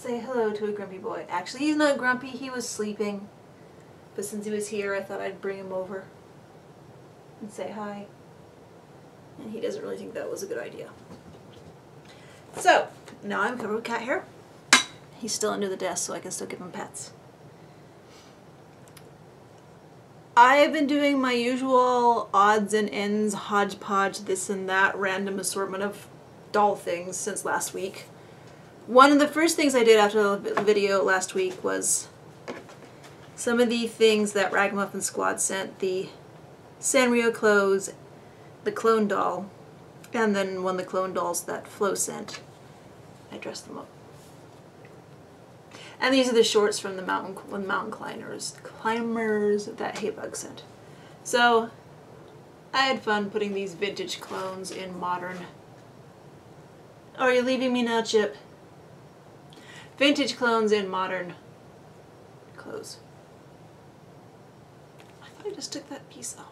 say hello to a grumpy boy. Actually, he's not grumpy, he was sleeping. But since he was here, I thought I'd bring him over and say hi. And he doesn't really think that was a good idea. So, now I'm covered with cat hair. He's still under the desk, so I can still give him pets. I have been doing my usual odds and ends, hodgepodge, this and that, random assortment of doll things since last week. One of the first things I did after the video last week was some of the things that Ragamuffin Squad sent, the Sanrio clothes, the clone doll, and then one of the clone dolls that Flo sent. I dressed them up. And these are the shorts from the mountain climbers that Haybug sent. So I had fun putting these vintage clones in modern. Are you leaving me now, Chip? Vintage clones in modern clothes. I thought I just took that piece off.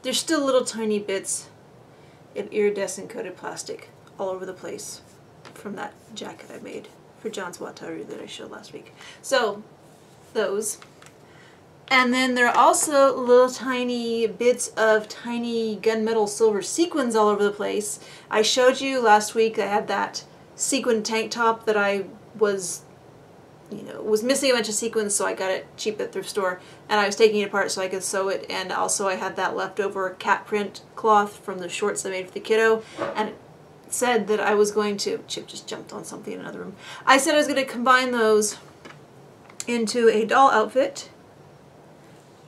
There's still little tiny bits of iridescent coated plastic all over the place from that jacket I made for John's Wataru that I showed last week. So, those. And then there are also little tiny bits of tiny gunmetal silver sequins all over the place. I showed you last week I had that sequin tank top that I was missing a bunch of sequins, so I got it cheap at the thrift store, and I was taking it apart so I could sew it, and also I had that leftover cat print cloth from the shorts I made for the kiddo, and it said that I was going to, Chip just jumped on something in another room, I said I was going to combine those into a doll outfit,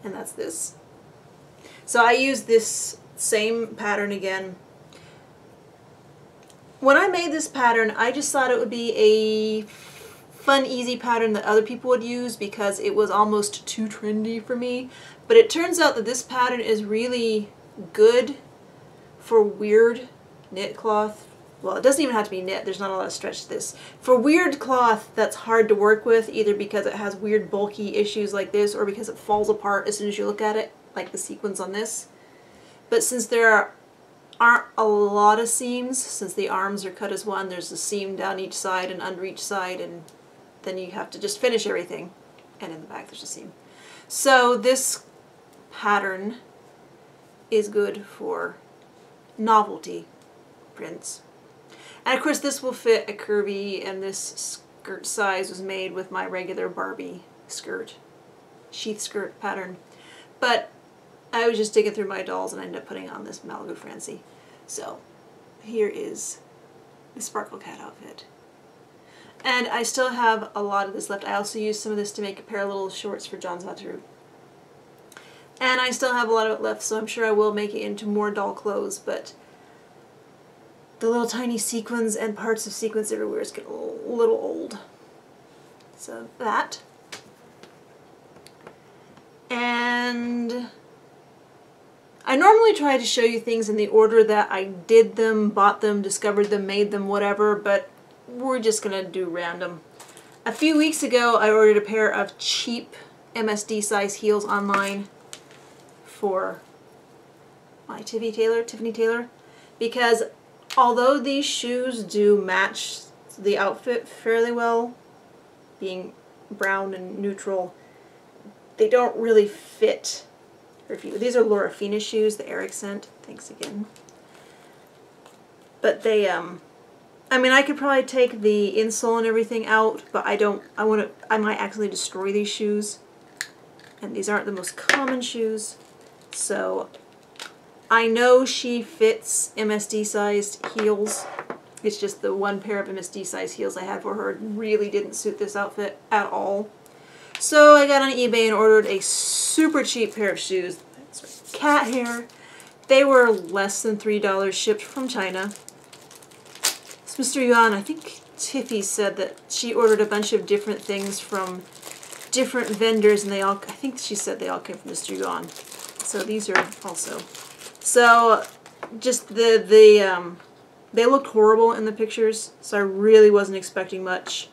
and that's this. So I used this same pattern again. When I made this pattern, I just thought it would be a fun, easy pattern that other people would use because it was almost too trendy for me. But it turns out that this pattern is really good for weird knit cloth. Well, it doesn't even have to be knit. There's not a lot of stretch to this. For weird cloth that's hard to work with, either because it has weird bulky issues like this or because it falls apart as soon as you look at it, like the sequins on this. But since there aren't a lot of seams, since the arms are cut as one, there's a seam down each side and under each side, and then you have to just finish everything. And in the back there's a seam. So this pattern is good for novelty prints. And of course this will fit a curvy, and this skirt size was made with my regular Barbie skirt, sheath skirt pattern. But I was just digging through my dolls and I ended up putting on this Malibu Francie. So here is the Sparkle Cat outfit. And I still have a lot of this left. I also used some of this to make a pair of little shorts for John's Wataru. And I still have a lot of it left, so I'm sure I will make it into more doll clothes, but the little tiny sequins and parts of sequins everywhere is getting a little old. So that. And I normally try to show you things in the order that I did them, bought them, discovered them, made them, whatever, but we're just going to do random. A few weeks ago I ordered a pair of cheap MSD size heels online for my Tiffany Taylor, because although these shoes do match the outfit fairly well, being brown and neutral, they don't really fit her feet. These are Laura Fina shoes, the Eric sent. Thanks again. But they, I mean, I could probably take the insole and everything out, but I might accidentally destroy these shoes. And these aren't the most common shoes. So I know she fits MSD sized heels. It's just the one pair of MSD sized heels I had for her really didn't suit this outfit at all. So I got on eBay and ordered a super cheap pair of shoes. Cat hair. They were less than $3 shipped from China. It's Mr. Yuan. I think Tiffy said that she ordered a bunch of different things from different vendors, and I think she said they all came from Mr. Yuan. So these are also. So just they looked horrible in the pictures, so I really wasn't expecting much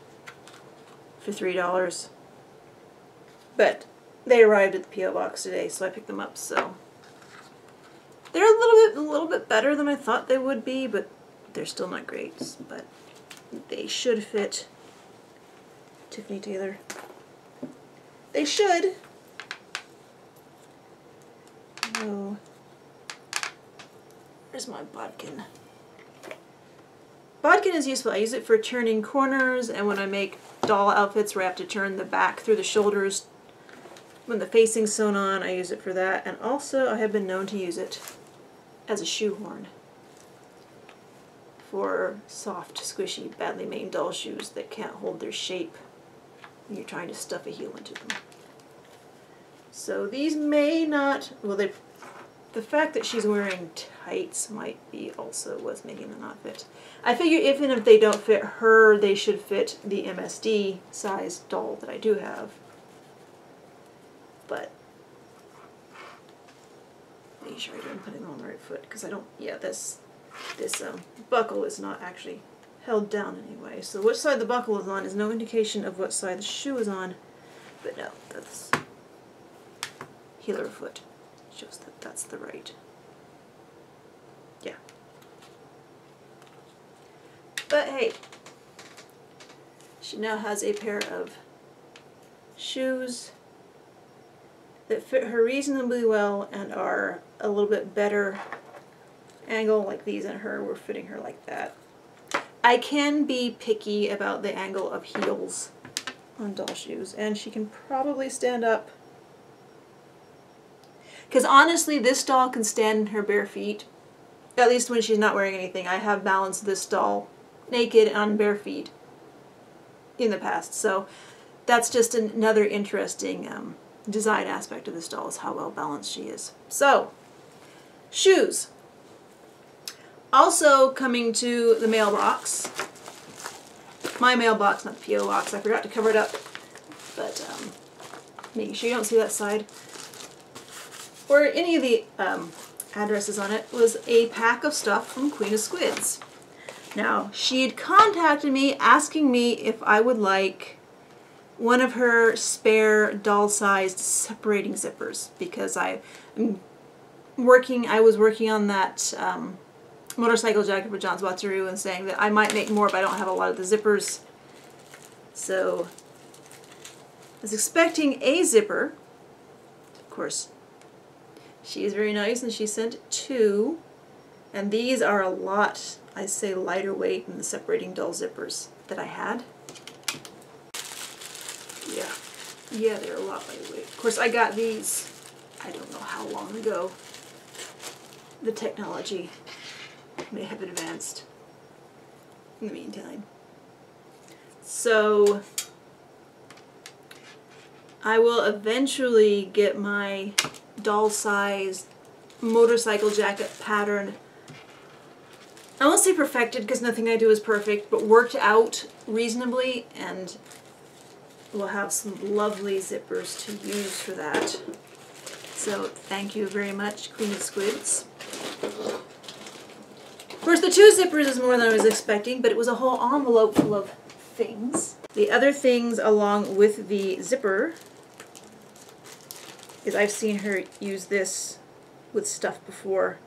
for $3. But they arrived at the P.O. box today, so I picked them up. So they're a little bit better than I thought they would be, but they're still not great. But they should fit Tiffany Taylor. They should. Oh. Where's my bodkin? Bodkin is useful. I use it for turning corners, and when I make doll outfits where I have to turn the back through the shoulders when the facing's sewn on, I use it for that. And also I have been known to use it as a shoehorn for soft, squishy, badly made doll shoes that can't hold their shape when you're trying to stuff a heel into them. So these may not, well, the fact that she's wearing tights might be also what's making them not fit. I figure even if they don't fit her, they should fit the MSD size doll that I do have. But make sure I'm putting them on the right foot, because I don't, yeah, this buckle is not actually held down anyway. So which side the buckle is on is no indication of what side the shoe is on. But no, that's heel or foot. Shows that that's the right. Yeah. But hey, she now has a pair of shoes that fit her reasonably well and are a little bit better angle, like these and her were fitting her like that. I can be picky about the angle of heels on doll shoes, and she can probably stand up. Because honestly, this doll can stand in her bare feet, at least when she's not wearing anything. I have balanced this doll naked on bare feet in the past, so that's just another interesting design aspect of this doll, is how well balanced she is. So, shoes. Also coming to the mailbox. My mailbox, not the P.O. box. I forgot to cover it up, but making sure you don't see that side or any of the addresses on it, was a pack of stuff from Queen of Squids. Now, she had contacted me asking me if I would like one of her spare doll-sized separating zippers, because I was working on that motorcycle jacket for John Swatseroo and saying that I might make more, but I don't have a lot of the zippers. So I was expecting a zipper. Of course, she is very nice, and she sent 2, and these are a lot, I say, lighter weight than the separating doll zippers that I had. Yeah, they're a lot lighter weight. Of course, I got these, I don't know how long ago. The technology may have advanced in the meantime. So I will eventually get my doll-sized motorcycle jacket pattern, I won't say perfected because nothing I do is perfect, but worked out reasonably, and we'll have some lovely zippers to use for that. So thank you very much, Queen of Squids. Of course, the 2 zippers is more than I was expecting, but it was a whole envelope full of things. The other things along with the zipper is I've seen her use this with stuff before.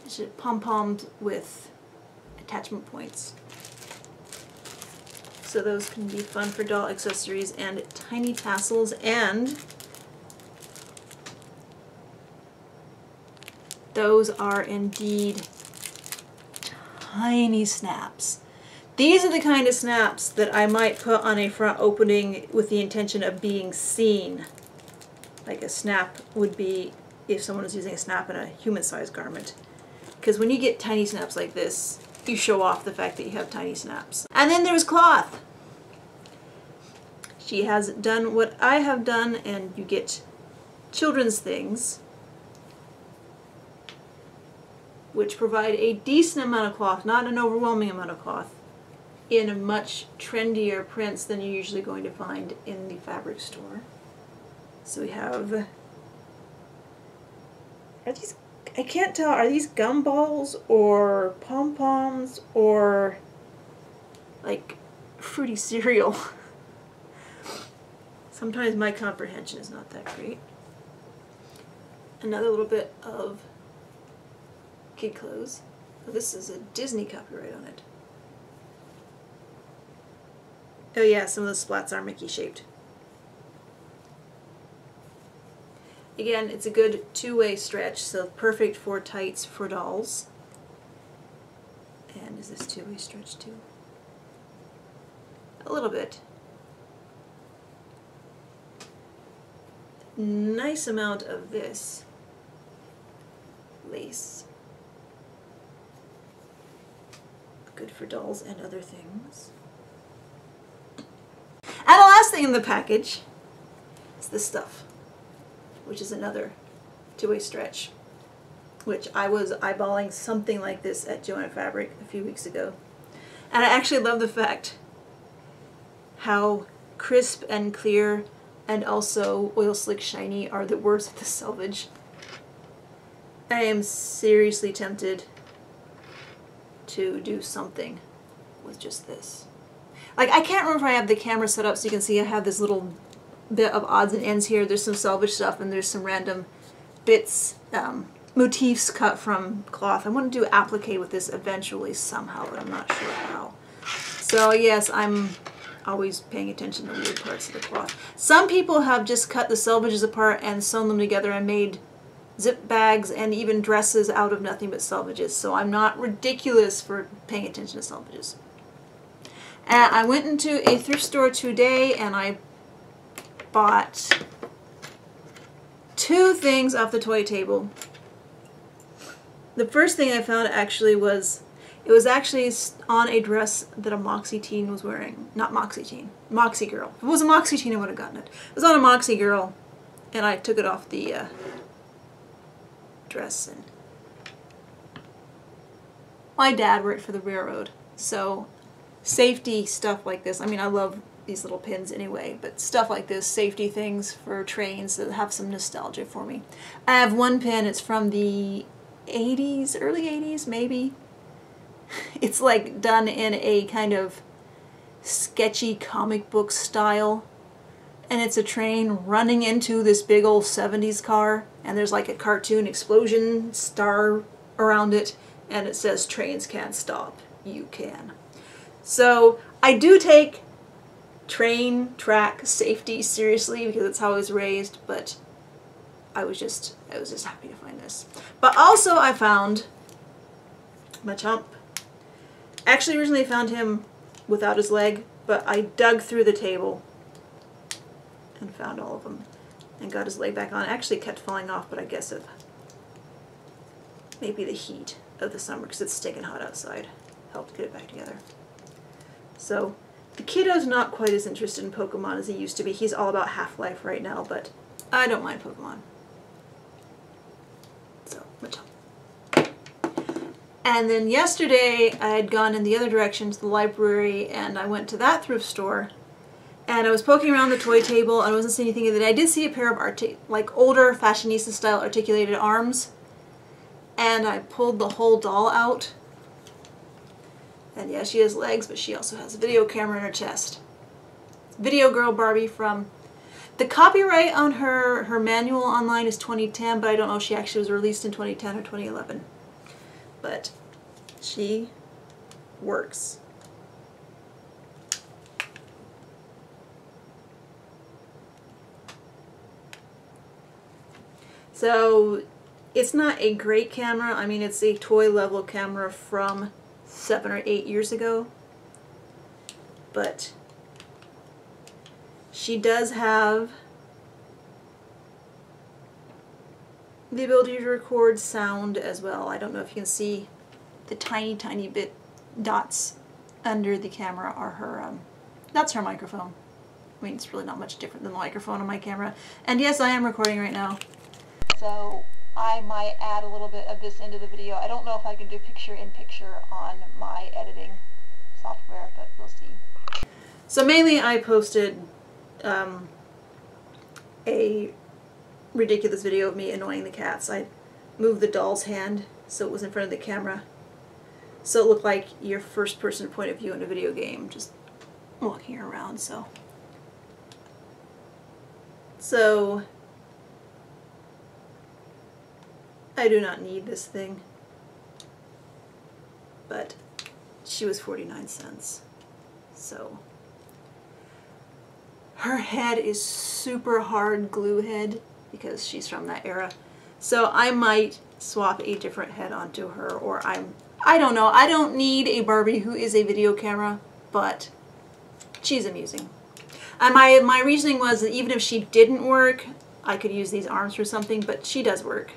It's pom-pommed with attachment points. So those can be fun for doll accessories, and tiny tassels, and those are indeed tiny snaps. These are the kind of snaps that I might put on a front opening with the intention of being seen, like a snap would be if someone was using a snap in a human-sized garment. Because when you get tiny snaps like this, you show off the fact that you have tiny snaps. And then there's cloth. She has done what I have done, and you get children's things which provide a decent amount of cloth, not an overwhelming amount of cloth, in a much trendier prints than you're usually going to find in the fabric store. So we have, are these, I can't tell, are these gumballs or pom-poms or like fruity cereal? Sometimes my comprehension is not that great. Another little bit of kid clothes. Oh, this is a Disney copyright on it. Oh yeah, some of the splats are Mickey shaped. Again, it's a good two-way stretch, so perfect for tights for dolls. And is this two-way stretch too? A little bit. Nice amount of this lace. Good for dolls and other things. And the last thing in the package is this stuff, which is another two-way stretch, which I was eyeballing something like this at Joanna Fabric a few weeks ago. And I actually love the fact how crisp and clear and also oil slick shiny are the words of the selvage. I am seriously tempted to do something with just this. Like, I can't remember if I have the camera set up so you can see I have this little bit of odds and ends here. There's some selvage stuff and there's some random bits, motifs cut from cloth. I want to do applique with this eventually somehow, but I'm not sure how. So yes, I'm always paying attention to weird parts of the cloth. Some people have just cut the selvages apart and sewn them together and made zip bags and even dresses out of nothing but selvages. So I'm not ridiculous for paying attention to selvages. And I went into a thrift store today and I bought two things off the toy table. The first thing I found actually was, it was actually on a dress that a Moxie teen was wearing. Not Moxie teen, Moxie girl. If it was a Moxie teen, I would have gotten it. It was on a Moxie girl and I took it off the dress. And my dad worked for the railroad, so safety stuff like this, I mean, I love these little pins anyway, but stuff like this, safety things for trains that have some nostalgia for me. I have one pin, it's from the 80s, early 80s maybe. It's like done in a kind of sketchy comic book style, and it's a train running into this big old 70s car, and there's like a cartoon explosion star around it, and it says, "Trains can't stop, you can." So I do take train track safety seriously because it's how I was raised, but I was just happy to find this. But also I found my chump. Actually originally found him without his leg, but I dug through the table and found all of them and got his leg back on. It actually kept falling off, but I guess of maybe the heat of the summer because it's stinking hot outside helped get it back together. So the kiddo's not quite as interested in Pokemon as he used to be. He's all about Half-Life right now, but I don't mind Pokemon. So, much help. And then yesterday I had gone in the other direction to the library and I went to that thrift store and I was poking around the toy table and I wasn't seeing anything. And I did see a pair of like older fashionista style articulated arms, and I pulled the whole doll out. And yeah, she has legs, but she also has a video camera in her chest. Video Girl Barbie from... The copyright on her manual online is 2010, but I don't know if she actually was released in 2010 or 2011. But she works. So it's not a great camera. I mean, it's a toy level camera from 7 or 8 years ago, but she does have the ability to record sound as well. I don't know if you can see the tiny bit dots under the camera are her, that's her microphone. I mean, it's really not much different than the microphone on my camera. And yes, I am recording right now. So I might add a little bit of this into the video. I don't know if I can do picture-in-picture on my editing software, but we'll see. So mainly I posted a ridiculous video of me annoying the cats. I moved the doll's hand so it was in front of the camera, so it looked like your first-person point of view in a video game, just walking around. So I do not need this thing, but she was 49 cents, so her head is super hard glue head because she's from that era. So I might swap a different head onto her, or I don't know. I don't need a Barbie who is a video camera, but she's amusing. And my reasoning was that even if she didn't work, I could use these arms for something, but she does work.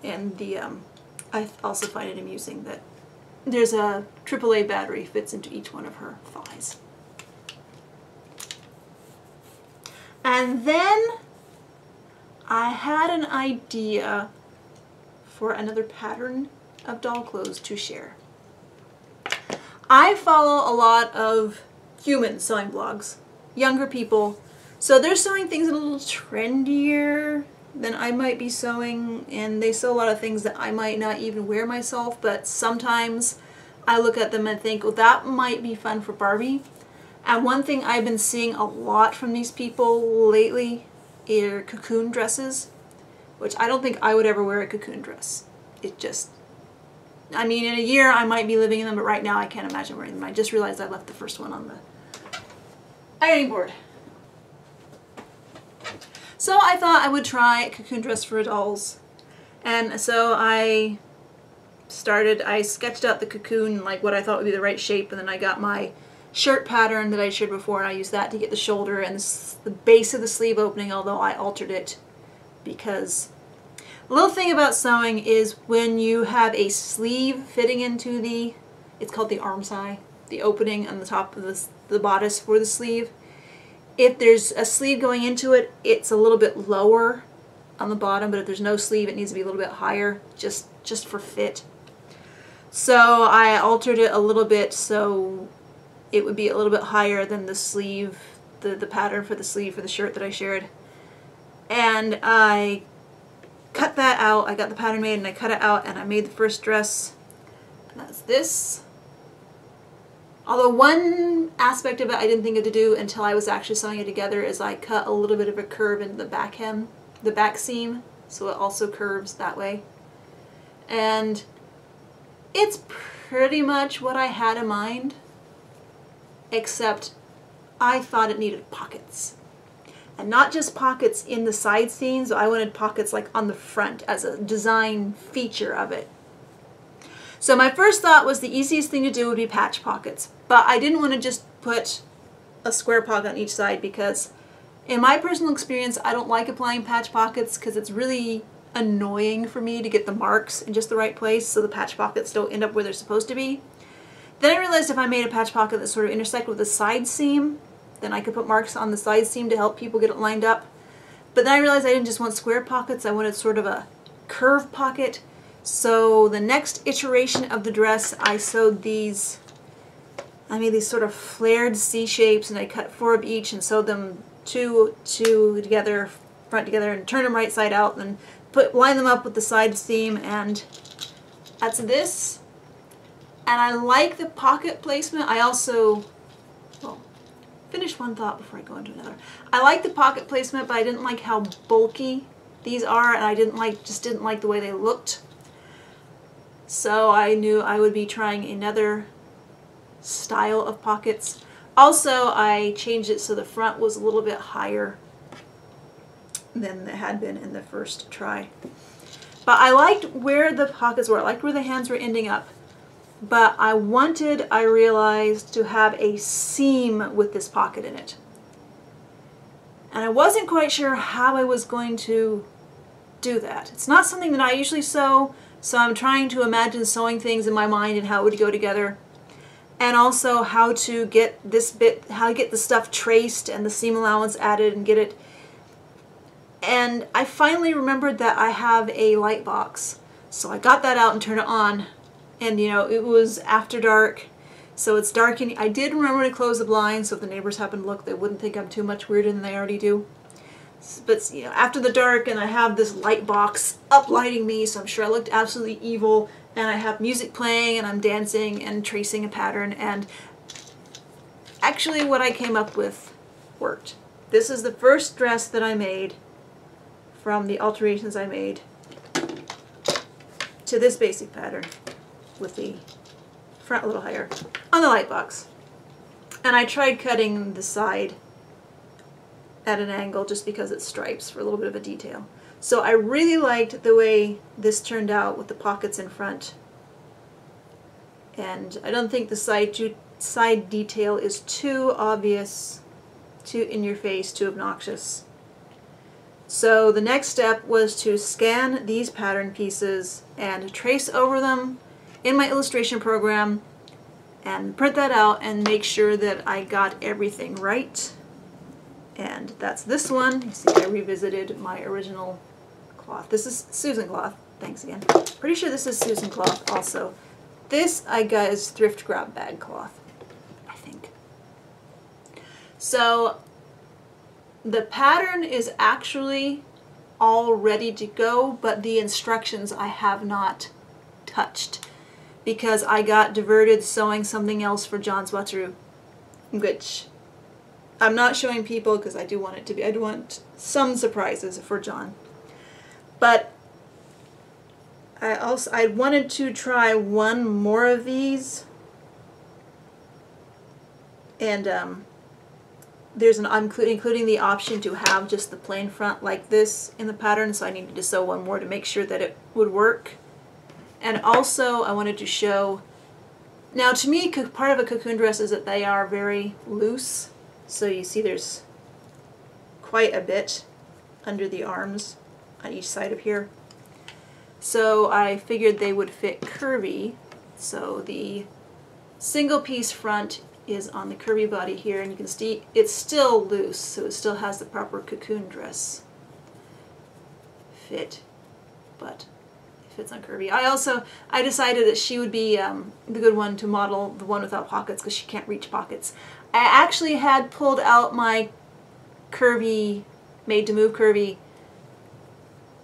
And I also find it amusing that there's a AAA battery fits into each one of her thighs. And then I had an idea for another pattern of doll clothes to share. I follow a lot of human sewing blogs, younger people, so they're sewing things a little trendier than I might be sewing, and they sew a lot of things that I might not even wear myself, but sometimes I look at them and think, well, that might be fun for Barbie. And one thing I've been seeing a lot from these people lately are cocoon dresses, which I don't think I would ever wear a cocoon dress. It just, I mean, in a year I might be living in them, but right now I can't imagine wearing them. I just realized I left the first one on the ironing board. So I thought I would try a cocoon dress for dolls. And so I sketched out the cocoon, like what I thought would be the right shape, and then I got my shirt pattern that I shared before, and I used that to get the shoulder and the base of the sleeve opening, although I altered it because the little thing about sewing is when you have a sleeve fitting into it's called the arm side, the opening on the top of the bodice for the sleeve. If there's a sleeve going into it, it's a little bit lower on the bottom, but if there's no sleeve, it needs to be a little bit higher, just for fit. So I altered it a little bit so it would be a little bit higher than the sleeve, the pattern for the sleeve for the shirt that I shared. And I cut that out. I got the pattern made and I cut it out, and I made the first dress. And that's this. Although one aspect of it I didn't think of to do until I was actually sewing it together is I cut a little bit of a curve in the back hem, the back seam, so it also curves that way. And it's pretty much what I had in mind, except I thought it needed pockets. And not just pockets in the side seams, I wanted pockets like on the front as a design feature of it. So my first thought was the easiest thing to do would be patch pockets, but I didn't want to just put a square pocket on each side because in my personal experience I don't like applying patch pockets because it's really annoying for me to get the marks in just the right place so the patch pockets don't end up where they're supposed to be. Then I realized if I made a patch pocket that sort of intersected with the side seam, then I could put marks on the side seam to help people get it lined up. But then I realized I didn't just want square pockets, I wanted sort of a curved pocket. So the next iteration of the dress, I sewed these, I made these sort of flared C shapes, and I cut 4 of each and sewed them two together, front together, and turned them right side out, and line them up with the side seam, and that's this. And I like the pocket placement. I also, well, finish one thought before I go into another. I like the pocket placement, but I didn't like how bulky these are, and I just didn't like the way they looked. So I knew I would be trying another style of pockets. Also, I changed it so the front was a little bit higher than it had been in the first try. But I liked where the pockets were. I liked where the hands were ending up. But I realized, to have a seam with this pocket in it. And I wasn't quite sure how I was going to do that. It's not something that I usually sew, so I'm trying to imagine sewing things in my mind and how it would go together. And also how to get this bit, how to get the stuff traced and the seam allowance added and get it. And I finally remembered that I have a light box. So I got that out and turned it on. And you know, it was after dark, so it's dark, and I did remember to close the blinds so if the neighbors happen to look, they wouldn't think I'm too much weirder than they already do. But you know, after the dark, and I have this light box uplighting me, so I'm sure I looked absolutely evil, and I have music playing, and I'm dancing and tracing a pattern, and actually what I came up with worked. This is the first dress that I made from the alterations I made to this basic pattern, with the front a little higher on the light box. And I tried cutting the side at an angle just because it's stripes for a little bit of a detail. So I really liked the way this turned out with the pockets in front. And I don't think the side detail is too obvious, too in your face, too obnoxious. So the next step was to scan these pattern pieces and trace over them in my illustration program and print that out and make sure that I got everything right. And that's this one. You see, I revisited my original cloth. This is SusanCloth. Thanks again. Pretty sure this is SusanCloth also. This I got is Thrift grab bag cloth, I think. So the pattern is actually all ready to go, but the instructions I have not touched because I got diverted sewing something else for John's Wataru, which I'm not showing people because I do want it to be, I do want some surprises for John. But I wanted to try one more of these, and I'm including the option to have just the plain front like this in the pattern, so I needed to sew one more to make sure that it would work. And also I wanted to show, now to me part of a cocoon dress is that they are very loose, so you see there's quite a bit under the arms on each side of here. So I figured they would fit curvy, so the single piece front is on the curvy body here, and you can see it's still loose, so it still has the proper cocoon dress fit, but it fits on curvy. I decided that she would be the good one to model the one without pockets because she can't reach pockets. I actually had pulled out my curvy, made to move curvy,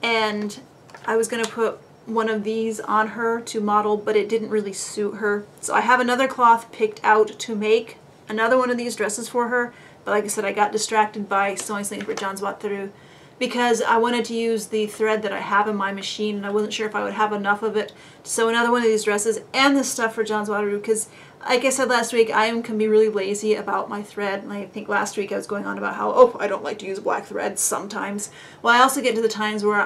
and I was going to put one of these on her to model, but it didn't really suit her. So I have another cloth picked out to make another one of these dresses for her, but like I said, I got distracted by sewing something for John's Wataru because I wanted to use the thread that I have in my machine, and I wasn't sure if I would have enough of it to sew another one of these dresses and the stuff for John's Wataru, because like I said last week, I can be really lazy about my thread, and I think last week I was going on about how, oh, I don't like to use black thread sometimes. Well, I also get to the times where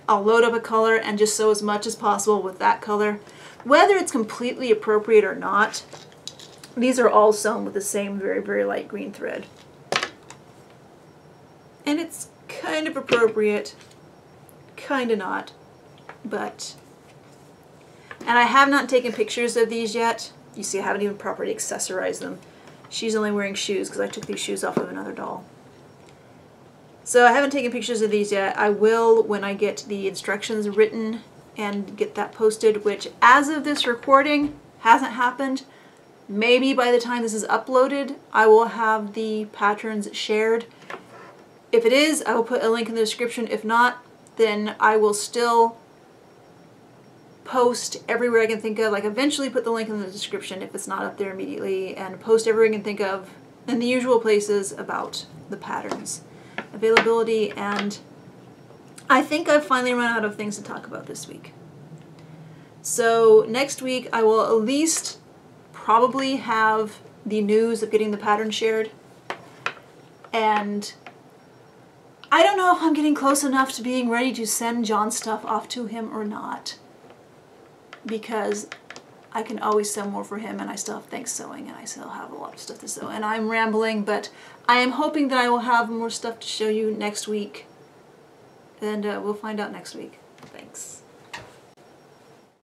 I'll load up a color and just sew as much as possible with that color. Whether it's completely appropriate or not, these are all sewn with the same very, very light green thread. And it's kind of appropriate, kind of not, but... And I have not taken pictures of these yet. You see, I haven't even properly accessorized them. She's only wearing shoes because I took these shoes off of another doll. So I haven't taken pictures of these yet. I will when I get the instructions written and get that posted, which as of this recording hasn't happened. Maybe by the time this is uploaded, I will have the patterns shared. If it is, I will put a link in the description. If not, then I will still post everywhere I can think of, like eventually put the link in the description if it's not up there immediately, and post everywhere I can think of in the usual places about the patterns. Availability, and I think I've finally run out of things to talk about this week. So next week I will at least probably have the news of getting the pattern shared, and I don't know if I'm getting close enough to being ready to send John's stuff off to him or not, because I can always sew more for him, and I still have thanks sewing, and I still have a lot of stuff to sew. And I'm rambling, but I am hoping that I will have more stuff to show you next week. And we'll find out next week. Thanks.